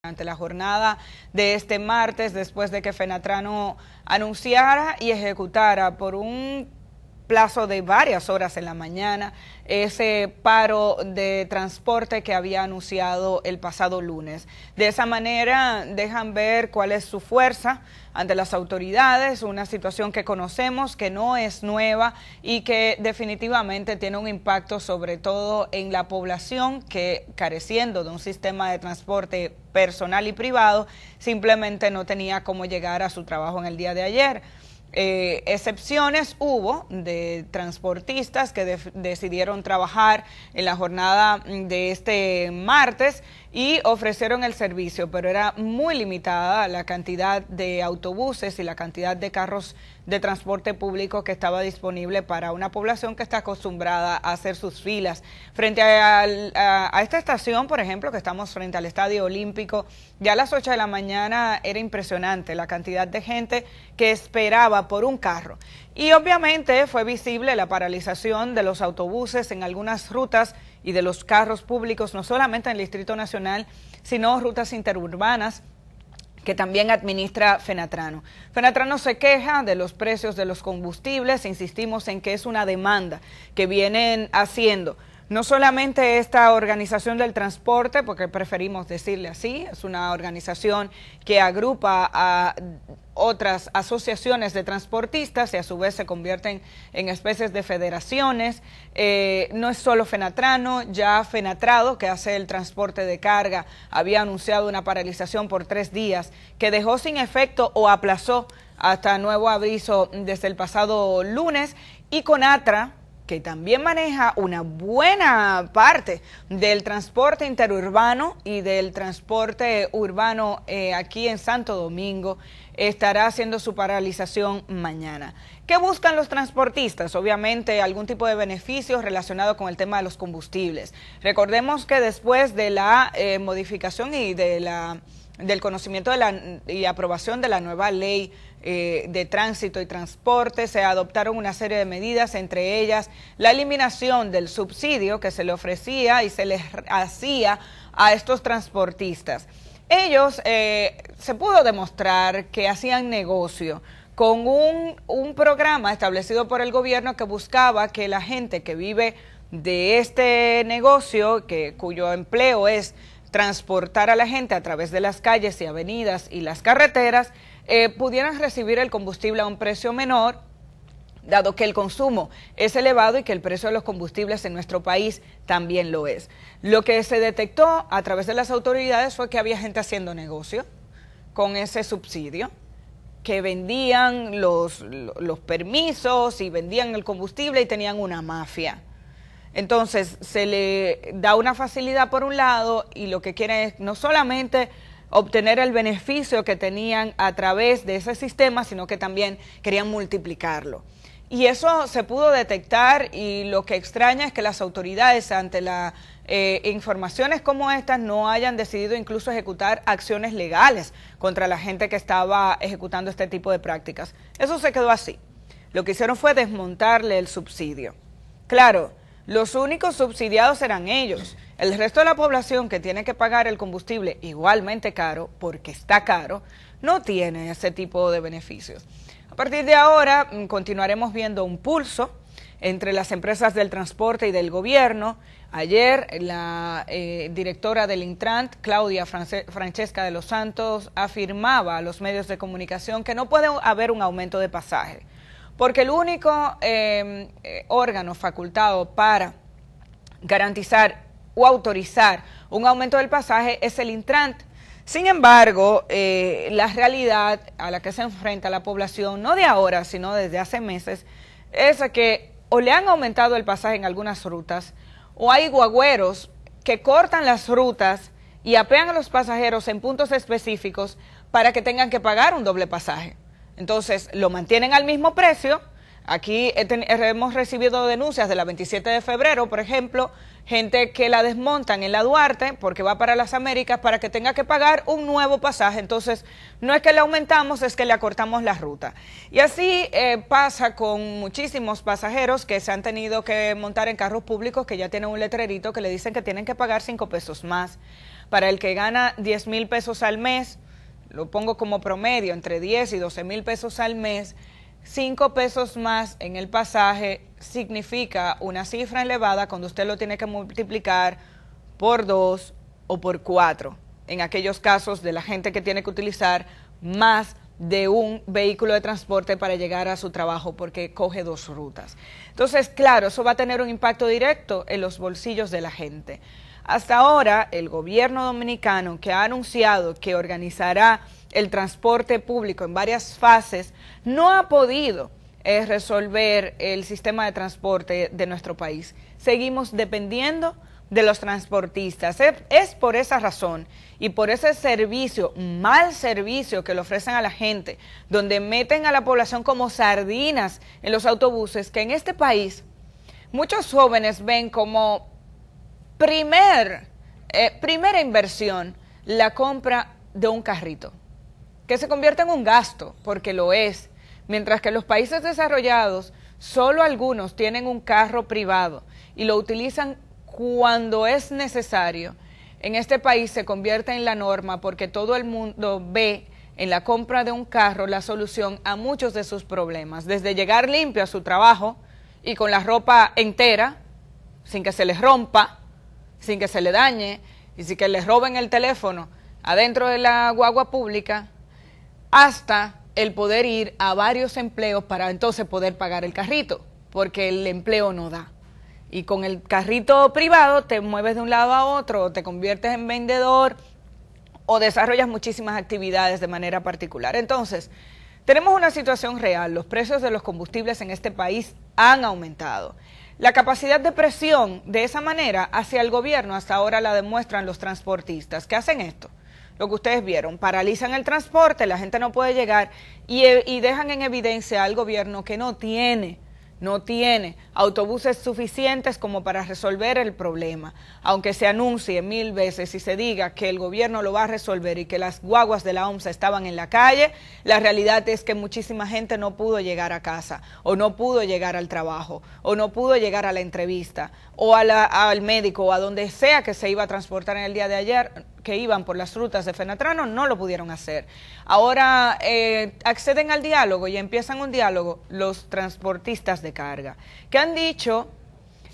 Ante la jornada de este martes, después de que Fenatrano anunciara y ejecutara por un plazo de varias horas en la mañana ese paro de transporte que había anunciado el pasado lunes. De esa manera dejan ver cuál es su fuerza ante las autoridades, una situación que conocemos, que no es nueva y que definitivamente tiene un impacto sobre todo en la población que, careciendo de un sistema de transporte personal y privado, simplemente no tenía cómo llegar a su trabajo en el día de ayer. Excepciones hubo de transportistas que decidieron trabajar en la jornada de este martes y ofrecieron el servicio, pero era muy limitada la cantidad de autobuses y la cantidad de carros de transporte público que estaba disponible para una población que está acostumbrada a hacer sus filas. Frente a esta estación, por ejemplo, que estamos frente al Estadio Olímpico, ya a las 8 de la mañana era impresionante la cantidad de gente que esperaba por un carro. Y obviamente fue visible la paralización de los autobuses en algunas rutas y de los carros públicos, no solamente en el Distrito Nacional, sino rutas interurbanas que también administra Fenatrano. Fenatrano se queja de los precios de los combustibles, insistimos en que es una demanda que vienen haciendo no solamente esta organización del transporte, porque preferimos decirle así, es una organización que agrupa a otras asociaciones de transportistas y a su vez se convierten en especies de federaciones. No es solo Fenatrano, ya Fenatrado, que hace el transporte de carga, había anunciado una paralización por 3 días que dejó sin efecto o aplazó hasta nuevo aviso desde el pasado lunes, y Conatra, que también maneja una buena parte del transporte interurbano y del transporte urbano aquí en Santo Domingo, estará haciendo su paralización mañana. ¿Qué buscan los transportistas? Obviamente algún tipo de beneficios relacionado con el tema de los combustibles. Recordemos que después de la modificación y del conocimiento y aprobación de la nueva ley de tránsito y transporte, se adoptaron una serie de medidas, entre ellas la eliminación del subsidio que se le ofrecía y se les hacía a estos transportistas. Ellos se pudo demostrar que hacían negocio con un programa establecido por el gobierno que buscaba que la gente que vive de este negocio, cuyo empleo es transportar a la gente a través de las calles y avenidas y las carreteras, pudieran recibir el combustible a un precio menor, dado que el consumo es elevado y que el precio de los combustibles en nuestro país también lo es. Lo que se detectó a través de las autoridades fue que había gente haciendo negocio con ese subsidio, que vendían los permisos y vendían el combustible y tenían una mafia. Entonces se le da una facilidad por un lado y lo que quieren es no solamente obtener el beneficio que tenían a través de ese sistema, sino que también querían multiplicarlo. Y eso se pudo detectar, y lo que extraña es que las autoridades ante las informaciones como estas no hayan decidido incluso ejecutar acciones legales contra la gente que estaba ejecutando este tipo de prácticas. Eso se quedó así. Lo que hicieron fue desmontarle el subsidio. Claro, los únicos subsidiados eran ellos. El resto de la población que tiene que pagar el combustible igualmente caro, porque está caro, no tiene ese tipo de beneficios. A partir de ahora continuaremos viendo un pulso entre las empresas del transporte y del gobierno. Ayer la directora del Intrant, Claudia Francesca de los Santos, afirmaba a los medios de comunicación que no puede haber un aumento de pasaje, porque el único órgano facultado para garantizar o autorizar un aumento del pasaje es el Intrant. Sin embargo, la realidad a la que se enfrenta la población, no de ahora, sino desde hace meses, es que o le han aumentado el pasaje en algunas rutas, o hay guagüeros que cortan las rutas y apean a los pasajeros en puntos específicos para que tengan que pagar un doble pasaje. Entonces, lo mantienen al mismo precio. Aquí hemos recibido denuncias de la 27 de febrero, por ejemplo, gente que la desmontan en la Duarte porque va para las Américas para que tenga que pagar un nuevo pasaje. Entonces, no es que le aumentamos, es que le acortamos la ruta. Y así pasa con muchísimos pasajeros que se han tenido que montar en carros públicos que ya tienen un letrerito que le dicen que tienen que pagar 5 pesos más para el que gana 10,000 pesos al mes, lo pongo como promedio, entre 10 y 12,000 pesos al mes, 5 pesos más en el pasaje significa una cifra elevada cuando usted lo tiene que multiplicar por 2 o por 4, en aquellos casos de la gente que tiene que utilizar más de un vehículo de transporte para llegar a su trabajo porque coge 2 rutas. Entonces, claro, eso va a tener un impacto directo en los bolsillos de la gente. Hasta ahora, el gobierno dominicano, que ha anunciado que organizará el transporte público en varias fases, no ha podido resolver el sistema de transporte de nuestro país. Seguimos dependiendo de los transportistas. Es por esa razón y por ese servicio, mal servicio que le ofrecen a la gente, donde meten a la población como sardinas en los autobuses, que en este país muchos jóvenes ven como primera inversión la compra de un carrito, que se convierte en un gasto, porque lo es, mientras que en los países desarrollados solo algunos tienen un carro privado y lo utilizan cuando es necesario. En este país se convierte en la norma porque todo el mundo ve en la compra de un carro la solución a muchos de sus problemas, desde llegar limpio a su trabajo y con la ropa entera, sin que se les rompa, sin que se le dañe y sin que les roben el teléfono adentro de la guagua pública, hasta el poder ir a varios empleos para entonces poder pagar el carrito, porque el empleo no da. Y con el carrito privado te mueves de un lado a otro, o te conviertes en vendedor, o desarrollas muchísimas actividades de manera particular. Entonces, tenemos una situación real. Los precios de los combustibles en este país han aumentado. La capacidad de presión de esa manera hacia el gobierno hasta ahora la demuestran los transportistas. ¿Qué hacen esto? Lo que ustedes vieron, paralizan el transporte, la gente no puede llegar y dejan en evidencia al gobierno que no tiene autobuses suficientes como para resolver el problema, aunque se anuncie 1000 veces y se diga que el gobierno lo va a resolver y que las guaguas de la OMSA estaban en la calle. La realidad es que muchísima gente no pudo llegar a casa, o no pudo llegar al trabajo, o no pudo llegar a la entrevista, o al médico, o a donde sea que se iba a transportar en el día de ayer, que iban por las rutas de Fenatrano, no lo pudieron hacer. Ahora acceden al diálogo y empiezan un diálogo los transportistas de carga, que han dicho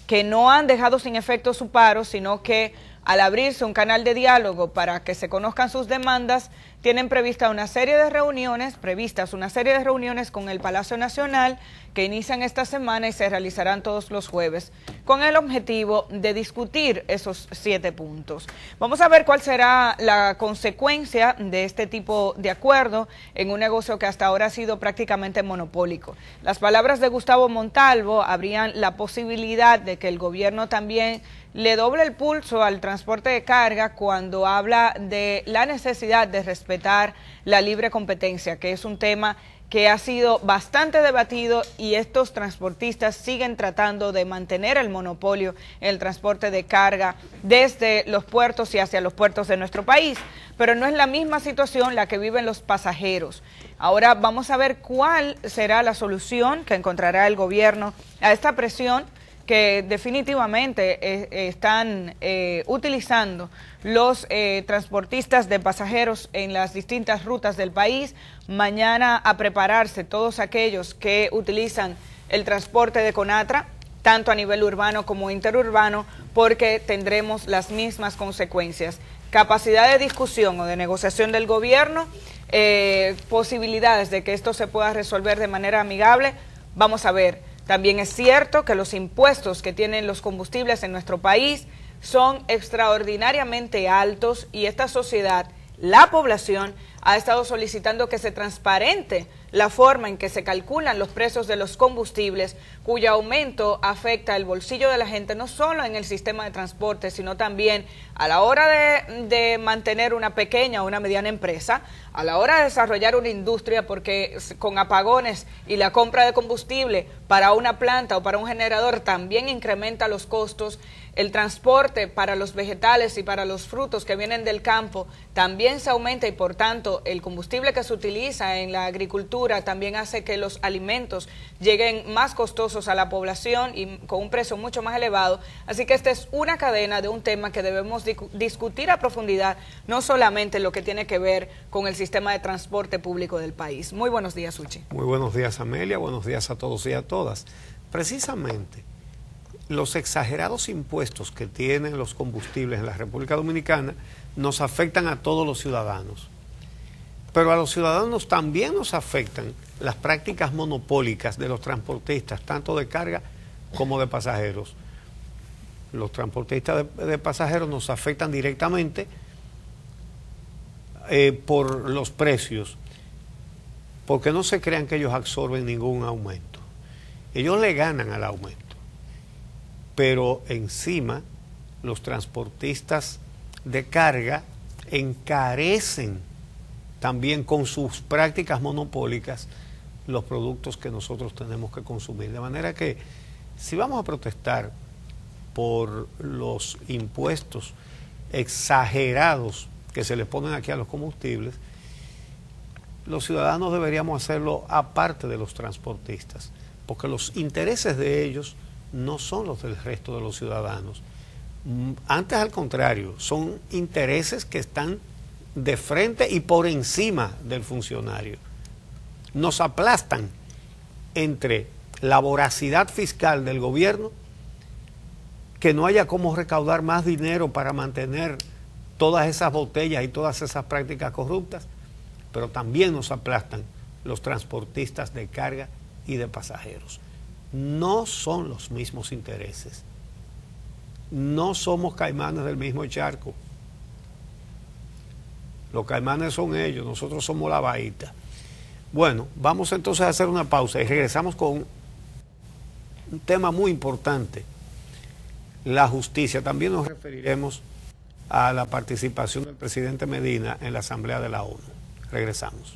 que no han dejado sin efecto su paro, sino que al abrirse un canal de diálogo para que se conozcan sus demandas, tienen previstas una serie de reuniones con el Palacio Nacional que inician esta semana y se realizarán todos los jueves, con el objetivo de discutir esos 7 puntos. Vamos a ver cuál será la consecuencia de este tipo de acuerdo en un negocio que hasta ahora ha sido prácticamente monopólico. Las palabras de Gustavo Montalvo abrían la posibilidad de que el gobierno también le doble el pulso al transporte de carga cuando habla de la necesidad de respetar la libre competencia, que es un tema que ha sido bastante debatido y estos transportistas siguen tratando de mantener el monopolio en el transporte de carga desde los puertos y hacia los puertos de nuestro país. Pero no es la misma situación la que viven los pasajeros. Ahora vamos a ver cuál será la solución que encontrará el gobierno a esta presión que definitivamente están utilizando los transportistas de pasajeros en las distintas rutas del país. Mañana a prepararse todos aquellos que utilizan el transporte de Conatra, tanto a nivel urbano como interurbano, porque tendremos las mismas consecuencias. Capacidad de discusión o de negociación del gobierno, posibilidades de que esto se pueda resolver de manera amigable, vamos a ver. También es cierto que los impuestos que tienen los combustibles en nuestro país son extraordinariamente altos y esta sociedad, la población, ha estado solicitando que se transparente la forma en que se calculan los precios de los combustibles, cuyo aumento afecta el bolsillo de la gente, no solo en el sistema de transporte, sino también a la hora de mantener una pequeña o una mediana empresa, a la hora de desarrollar una industria, porque con apagones y la compra de combustible para una planta o para un generador también incrementa los costos. El transporte para los vegetales y para los frutos que vienen del campo también se aumenta y por tanto el combustible que se utiliza en la agricultura agricultura también hace que los alimentos lleguen más costosos a la población y con un precio mucho más elevado. Así que esta es una cadena de un tema que debemos discutir a profundidad, no solamente lo que tiene que ver con el sistema de transporte público del país. Muy buenos días, Suchi. Muy buenos días, Amelia. Buenos días a todos y a todas. Precisamente, los exagerados impuestos que tienen los combustibles en la República Dominicana nos afectan a todos los ciudadanos. Pero a los ciudadanos también nos afectan las prácticas monopólicas de los transportistas, tanto de carga como de pasajeros. Los transportistas de pasajeros nos afectan directamente por los precios, porque no se crean que ellos absorben ningún aumento. Ellos le ganan al aumento. Pero encima los transportistas de carga encarecen también con sus prácticas monopólicas los productos que nosotros tenemos que consumir. De manera que si vamos a protestar por los impuestos exagerados que se le ponen aquí a los combustibles, los ciudadanos deberíamos hacerlo aparte de los transportistas, porque los intereses de ellos no son los del resto de los ciudadanos. Antes, al contrario, son intereses que están de frente y por encima del funcionario. Nos aplastan entre la voracidad fiscal del gobierno, que no haya cómo recaudar más dinero para mantener todas esas botellas y todas esas prácticas corruptas, pero también nos aplastan los transportistas de carga y de pasajeros. No son los mismos intereses. No somos caimanes del mismo charco. Los caimanes son ellos, nosotros somos la bahita. Bueno, vamos entonces a hacer una pausa y regresamos con un tema muy importante, la justicia. También nos referiremos a la participación del presidente Medina en la Asamblea de la ONU. Regresamos.